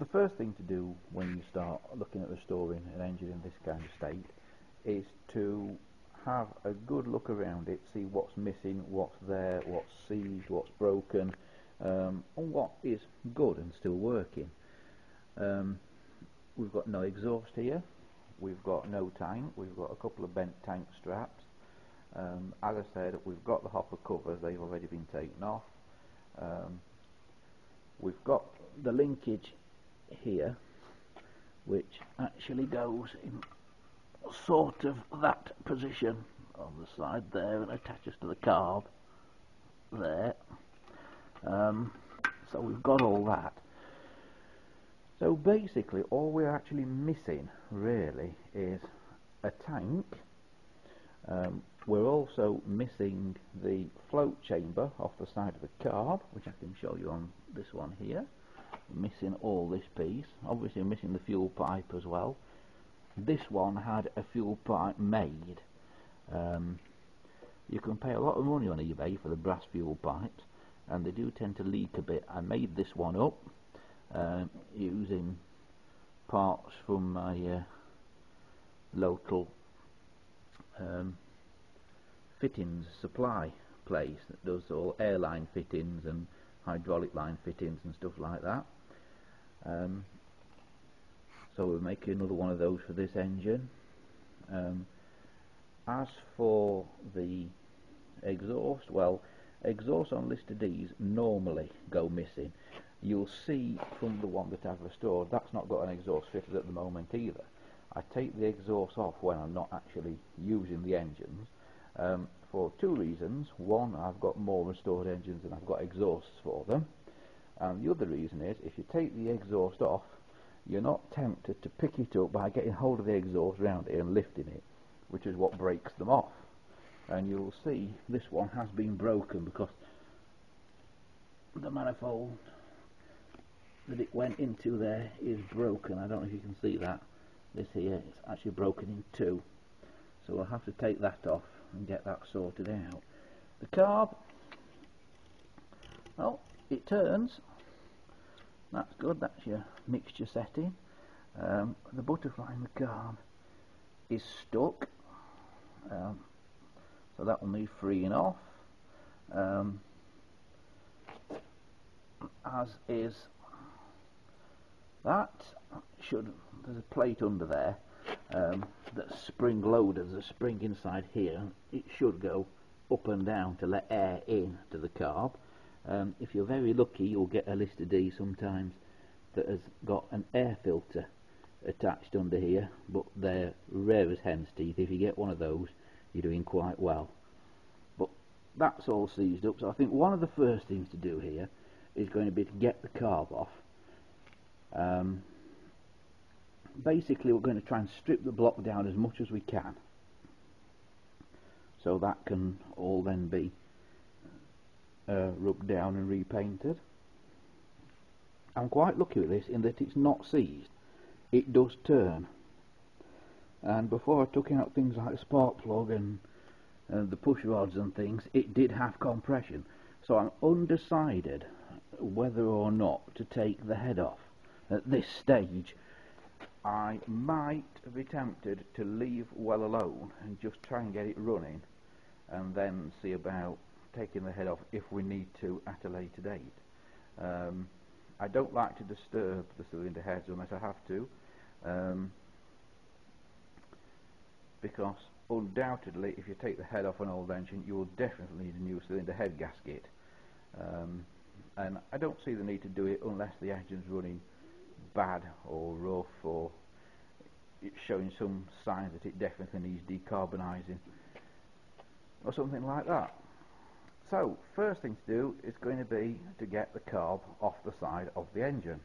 The first thing to do when you start looking at restoring an engine in this kind of state is to have a good look around it, see what's missing, what's there, what's seized, what's broken, and what is good and still working. We've got no exhaust here, we've got no tank, we've got a couple of bent tank straps. As I said, we've got the hopper covers, they've already been taken off. We've got the linkage here, which actually goes in sort of that position on the side there and attaches to the carb there. So we've got all that. So basically all we're actually missing really is a tank. We're also missing the float chamber off the side of the carb, which I can show you on this one here. Missing all this piece. Obviously missing the fuel pipe as well. This one had a fuel pipe made. You can pay a lot of money on eBay for the brass fuel pipes, and they do tend to leak a bit. I made this one up using parts from my local fittings supply place that does all airline fittings and hydraulic line fittings and stuff like that. So we're making another one of those for this engine. As for the exhaust, well, exhaust on Lister Ds normally go missing. You'll see from the one that I've restored, that's not got an exhaust fitted at the moment either. I take the exhaust off when I'm not actually using the engines for two reasons. One, I've got more restored engines than I've got exhausts for them, and the other reason is if you take the exhaust off, you're not tempted to pick it up by getting hold of the exhaust round it and lifting it, which is what breaks them off. And you'll see this one has been broken because the manifold that it went into there is broken. I don't know if you can see that. This here is actually broken in two, so we'll have to take that off and get that sorted out. The carb, well, it turns. That's good, that's your mixture setting. The butterfly in the carb is stuck, so that will need freeing off, as is that. There's a plate under there that's spring loaded. There's a spring inside here. It should go up and down to let air in to the carb. If you're very lucky, you'll get a Lister D sometimes that has got an air filter attached under here, but they're rare as hen's teeth. If you get one of those, you're doing quite well. But that's all seized up, so I think one of the first things to do here is going to be to get the carb off. Basically we're going to try and strip the block down as much as we can, so that can all then be rubbed down and repainted. I'm quite lucky with this in that it's not seized. It does turn, and before I took out things like the spark plug and the push rods and things, it did have compression, so I'm undecided whether or not to take the head off at this stage. I might be tempted to leave well alone and just try and get it running, and then see about taking the head off if we need to at a later date. I don't like to disturb the cylinder heads unless I have to, because undoubtedly if you take the head off an old engine, you will definitely need a new cylinder head gasket, and I don't see the need to do it unless the engine's running bad or rough, or it's showing some signs that it definitely needs decarbonising or something like that. So first thing to do is going to be to get the carb off the side of the engine.